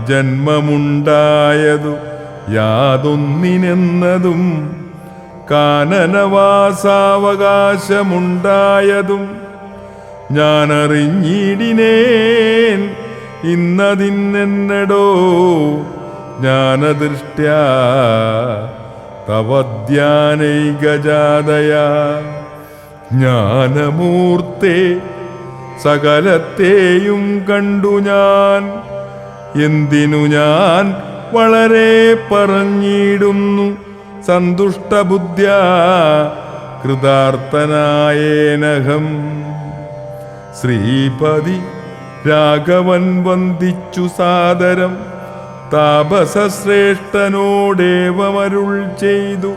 S1: ജന്മമുണ്ടായതു യാതൊന്നിനെന്നതും കാനനവാസാവകാശമുണ്ടായതും ഞാനറിഞ്ഞിടിനേൻ ഇന്നതിന്നെടോ ജ്ഞാനദൃഷ്ട്യാ തവ ധ്യാനൈകജാതയാ ജ്ഞാനമൂർത്തേ സകലത്തെയും കണ്ടു ഞാൻ. എന്തിനു ഞാൻ വളരെ പറഞ്ഞിടുന്നു സന്തുഷ്ടബുദ്ധ്യാ കൃതാർത്ഥനായേനഹം. ശ്രീപതി രാഘവൻ വന്ദിച്ചു സാദരം താപസശ്രേഷ്ഠനോടേവമരുൾ ചെയ്തു.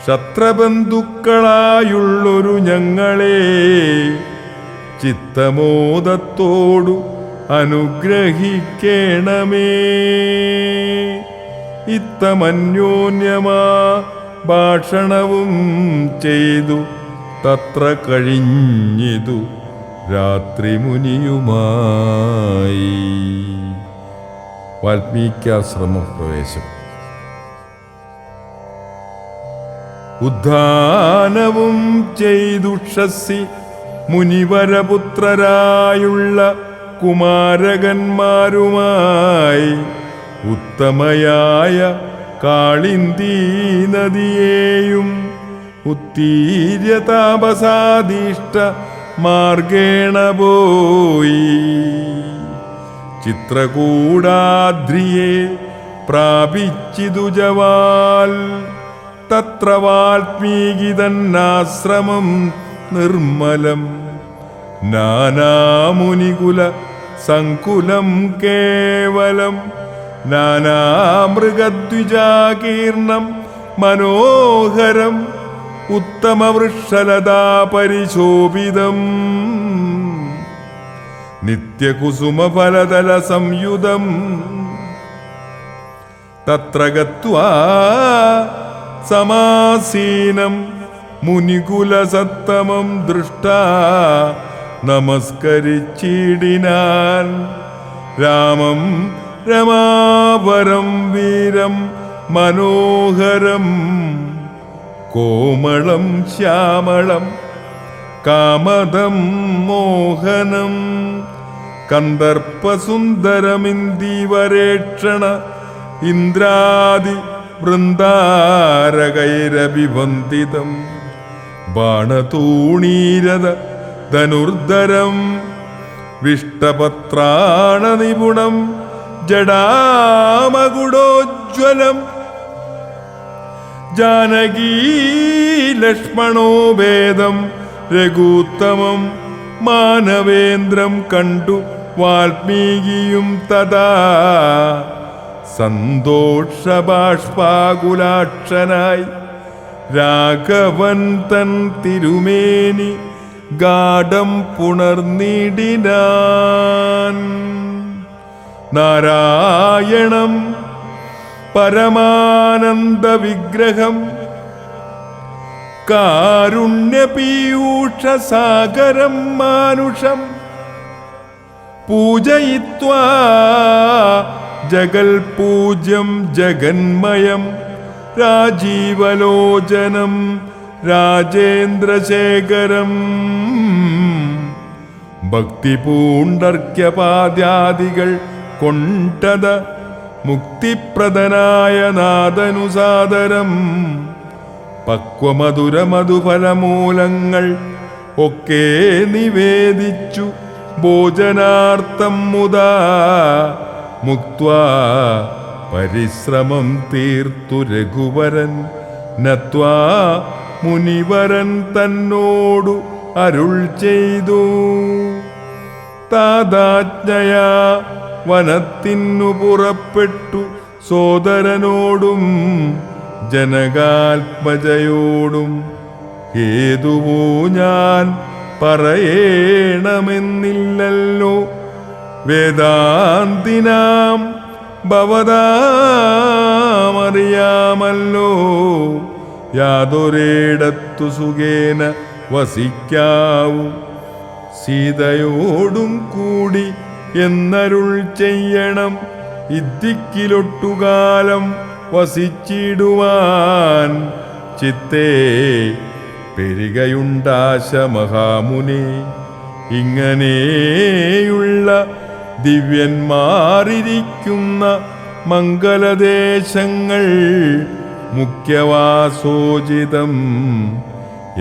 S1: ശത്രബന്ധുക്കളായുള്ളൊരു ഞങ്ങളെ ചിത്തമോദത്തോടു അനുഗ്രഹിക്കേണമേ. ഇത്തമന്യോന്യമാ ഭാഷണവും ചെയ്തു തത്ര കഴിഞ്ഞിതു രാത്രി മുനിയുമായി. വാൽമീക്യാശ്രമപ്രവേശം. ഉദ്ധാനവും ചെയ്തുഷസ്സി മുനിവരപുത്രരായുള്ള കുമാരകന്മാരുമായി ഉത്തമയായ കാളിന്ദീ നദിയെയും ഉത്തീര്യ താപസാദീഷ്ട മാർഗേണ പോയി. ചിത്രകൂടാദ്രിയെ പ്രാപിച്ചിതു ജവാൽ. തത്ര വാൽമീകിതന്നാശ്രമം നിർമ്മലം. നാനാമുനികുല സങ്കുലം കേവലം. നാനാമൃഗദ്വിജാകീർണം മനോഹരം. ഉത്തമവൃക്ഷലതാ പരിശോഭിതം. നിത്യകുസുമഫലതല സംയുതം. തത്ര ഗത്വാ സമാസീനം മുനികുലസത്തമം ദൃഷ്ടാ നമസ്കരിച്ചിടിനാൻ. രാമം രമാവരം വീരം മനോഹരം. കോമളം ശ്യാമളം കാമദം മോഹനം. കന്ദർപ്പസുന്ദരമിന്ദീവരേക്ഷണ ഇന്ദ്രാദി വൃന്ദാരകൈരഭിവന്ദിതം. ബാണതൂണീരത ധനുർധരം. വിഷ്ടപത്രാണ നിപുണം ജടാമകുടോജ്വലം. ജാനകീ ലക്ഷ്മണോ ഭേദം രഘൂത്തമം. മാനവേന്ദ്രം കണ്ടു വാൽമീകിയും തഥാ സന്തോഷബാഷ്പാകുലാക്ഷനായി. രാഘവൻ തൻ തിരുമേനി ഗാഢം പുണർന്നിടിനാൻ. നാരായണം പരമാനന്ദ വിഗ്രഹം. കാരുണ്യപീയൂഷസാഗരം മാനുഷം. പൂജയിത്വാ ജഗൽപൂജ്യം ജഗന്മയം. രാജീവലോചനം രാജേന്ദ്രശേഖരം. ഭക്തിപൂണ്ടർക്യപാദ്യാദികൾ കൊണ്ടത മുക്തിപ്രദനായ നാദനുസാദരം. പക്വമധുരമധുഫലമൂലങ്ങൾ ഒക്കെ നിവേദിച്ചു ഭോജനാർത്ഥം മുദാ മുക്ത്വാ പരിശ്രമം തീർത്തു രഘുവരൻ. നത്വാ മുനിവരൻ തന്നോടു അരുൾ ചെയ്തു. താതാജ്ഞയാ വനത്തിനു പുറപ്പെട്ടു സോദരനോടും ജനകാത്മജയോടും. ഹേതുവോ ഞാൻ പറയേണമെന്നില്ലല്ലോ. വേദാന്തിനാം ഭവതാമറിയാമല്ലോ. യാതൊരിടത്തു സുഖേന വസിക്കാവൂ. സീതയോടും കൂടി എന്നരുൾ ചെയ്യണം. ഇദ്ദിക്കിലൊട്ടുകാലം വസിച്ചിടുവാൻ ചിത്തേ പെരുകയുണ്ടാശ മഹാമുനി. ഇങ്ങനെയുള്ള ദിവ്യന്മാരിരിക്കുന്ന മംഗലദേശങ്ങൾ മുഖ്യവാസോചിതം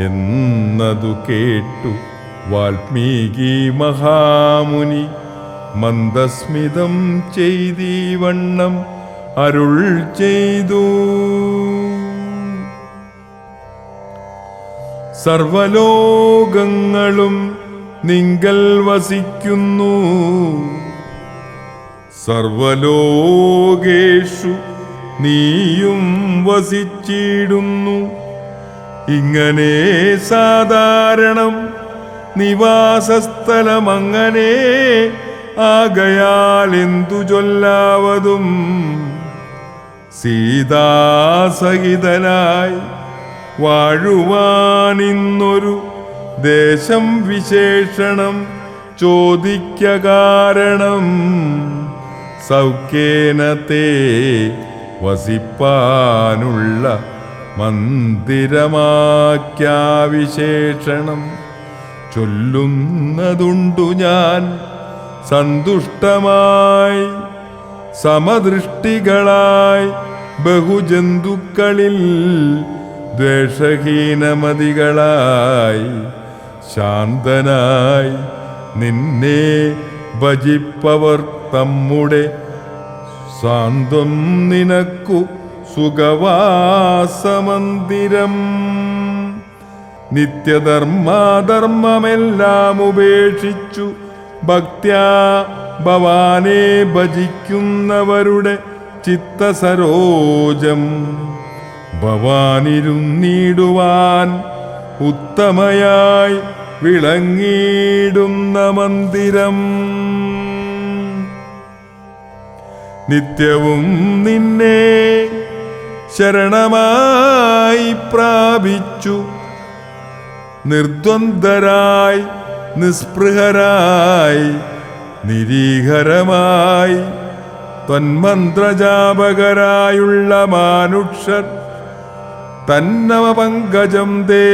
S1: എന്നതു കേട്ടു വാൽമീകി മഹാമുനി മന്ദസ്മിതം ചെയ്തീവണ്ണം അരുൾ ചെയ്തു. സർവലോകങ്ങളും നിങ്കൽ വസിക്കുന്നു, സർവലോകേഷു നീയും വസിച്ചിടുന്നു. ഇങ്ങനെ സാധാരണം നിവാസസ്ഥലമങ്ങനെ ആകയാൽ എന്തു ചൊല്ലാവതും. സീതാസഹിതനായി വാഴുവാനിന്നൊരു ദേശം വിശേഷണം ചോദിക്ക കാരണം. സൗഖ്യേനത്തെ വസിപ്പാനുള്ള മന്ദിരമാക്യാവിശേഷണം ചൊല്ലുന്നതുണ്ടു ഞാൻ സന്തുഷ്ടമായി. സമദൃഷ്ടികളായി ബഹുജന്തുക്കളിൽ ദ്വേഷഹീനമതികളായി ശാന്തനായി നിന്നെ ഭജിപ്പവർ തമ്മുടെ സാന്ത്വം നിനക്കു സുഖവാസമന്ദിരം. നിത്യധർമാധർമ്മമെല്ലാം ഉപേക്ഷിച്ചു ഭക്ത്യാ ഭവാനെ ഭജിക്കുന്നവരുടെ ചിത്തസരോജം ഭവാനിരുന്നിടുവാൻ ഉത്തമയായി വിളങ്ങിടുന്ന മന്ദിരം. നിത്യവും നിന്നെ ശരണമായി പ്രാപിച്ചു നിർദ്വന്ദ്വരായി നിസ്പൃഹരായി നിരീഹരമായി ത്വന്മന്ത്രജാപകരായുള്ള മാനുഷർ തന്നവ പങ്കജം തേ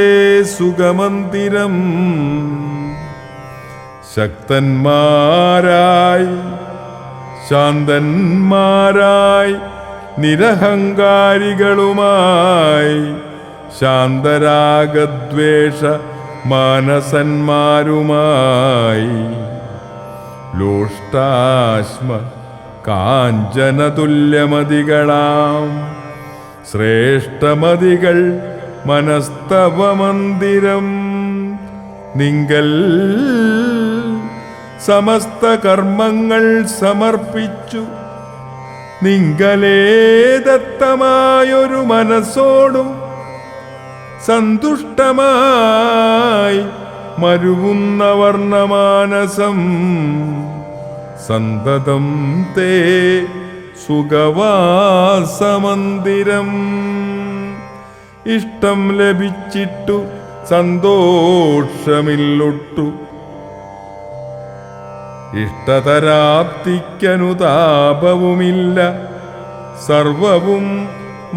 S1: സുഖമന്ദിരം. ശക്തന്മാരായി ശാന്തന്മാരായി നിരഹങ്കാരികളുമായി ശാന്തരാഗദ്വേഷ മാനസന്മാരുമായി ലോഷ്ടാശ്മ കാഞ്ചനതുല്യമതികളാം ശ്രേഷ്ഠമതികൾ മനസ്തവ മന്ദിരം. നിങ്കൽ സമസ്ത കർമ്മങ്ങൾ സമർപ്പിച്ചു നിങ്കലേ ദത്തമായൊരു മനസ്സോടും സന്തുഷ്ടമായി മരുവുന്ന വർണ്ണമാനസം സന്തതം തേ സുഖവാസമന്ദിരം. ഇഷ്ടം ലഭിച്ചിട്ടു സന്തോഷമില്ലൊട്ടു ഇഷ്ടതരാപ്തിക്കനുതാപവുമില്ല. സർവവും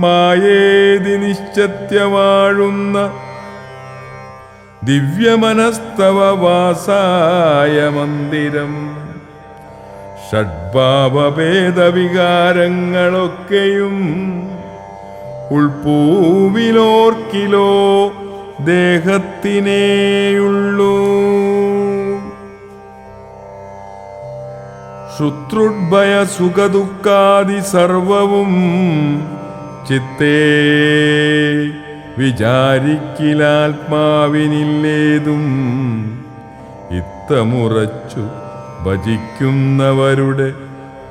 S1: മായേതി നിശ്ചത്യ വാഴുന്ന ദിവ്യമനസ്തവ വാസായ മന്ദിരം. ഷഡ്ഭാവഭേദവികാരങ്ങളൊക്കെയും ഉൾപ്പൂവിലോർക്കിലോ ദേഹത്തിനേയുള്ളൂ. ശുത്രുഡ്ഭയ സുഖദുഃഖാദി സർവവും ചിത്തേ വിചാരിക്കിലാത്മാവിനില്ലേതും. ഇത്തമുറച്ചു ഭജിക്കുന്നവരുടെ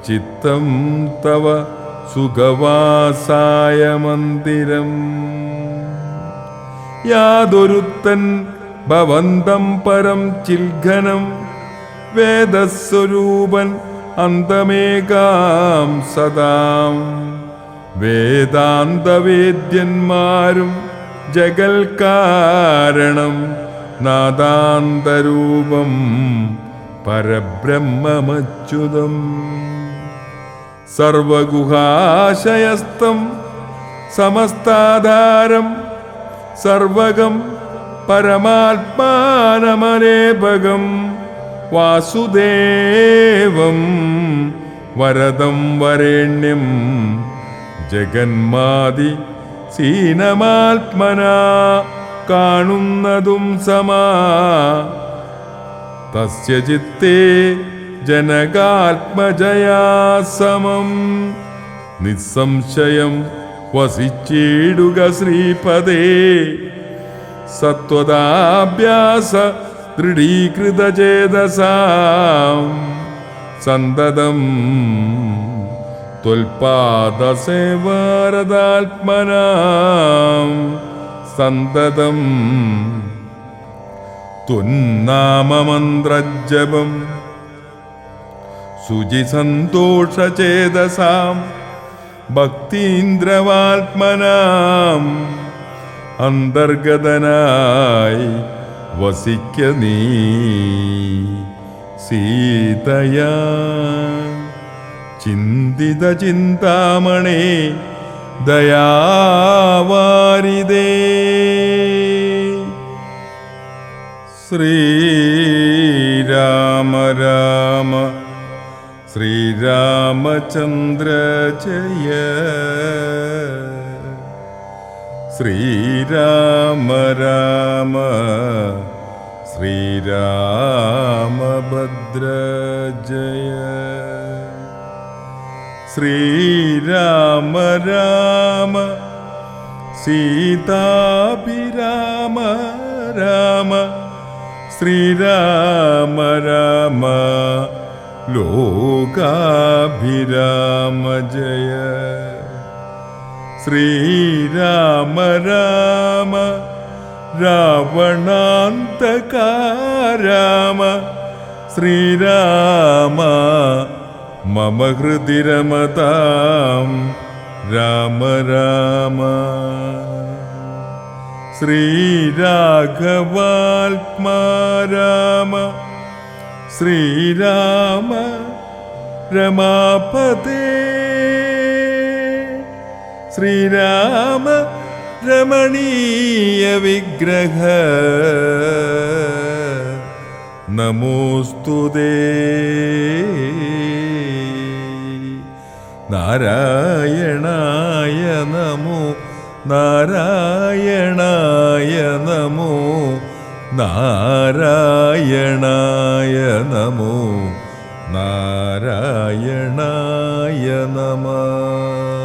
S1: ചിത്തം തവ സുഖവാസായ മന്ദിരം. യാതൊരുത്തൻ ഭവന്തം പരം ചിൽഘനം വേദസ്വരൂപൻ അന്തമേകാം സദാം. വേദാന്തവേദ്യന്മാരും ജഗൽക്കാരണം നാദാന്തരൂപം പരബ്രഹ്മമച്യുതം. സർവഗുഹാശയസ്ഥം സമസ്താധാരം സർവഗം പരമാത്മാനമനേപകം വാസുദേവം വരദം വരേണ്യം ജഗന്മാതി സീനമാത്മന കാണുന്നതും സമാ തസ്യ ചിത്തേ ജനകാത്മജയാ സമം നിസ്സംശയം വസിച്ചിടുക ശ്രീപദേ സത്വദാഭ്യാസ ദൃഢീകൃതചേതസാം സന്തതം ത്വൽപാദസേവാരതാത്മനാം സന്തതം ത്വന്നാമമന്ത്രജപം ശുചിസന്തോഷചേതസാം ഭക്തീന്ദ്രവാത്മനാം അന്തർഗതനായി വസിക്ക നീ സീതയാ ചിന്തിത ചിന്താമണേ ദയാവാരിദേ ശ്രീരാമ രാമ ശ്രീരാമചന്ദ്ര ജയ ശ്രീരാമ രാമ ശ്രീരാമഭദ്ര ജയ ശ്രീരാമ രാമ സീതാഭിരാമ രാമ ശ്രീരാമ രാമ ലോകാഭിരാമ ജയ ശ്രീരാമ രാമ രാവണാന്തക രാമ ശ്രീരാമ മമ ഹൃദി രമതാം രാമ രാമ ശ്രീരാഘവാത്മാ രാമ ശ്രീരാമ രമാപതേ ശ്രീരാമ രമണീയ വിഗ്രഹ നമോസ്തുതേ നാരായണായ നമോ നാരായണായ നമോ നാരായണായ നമോ നാരായണായ നമഃ.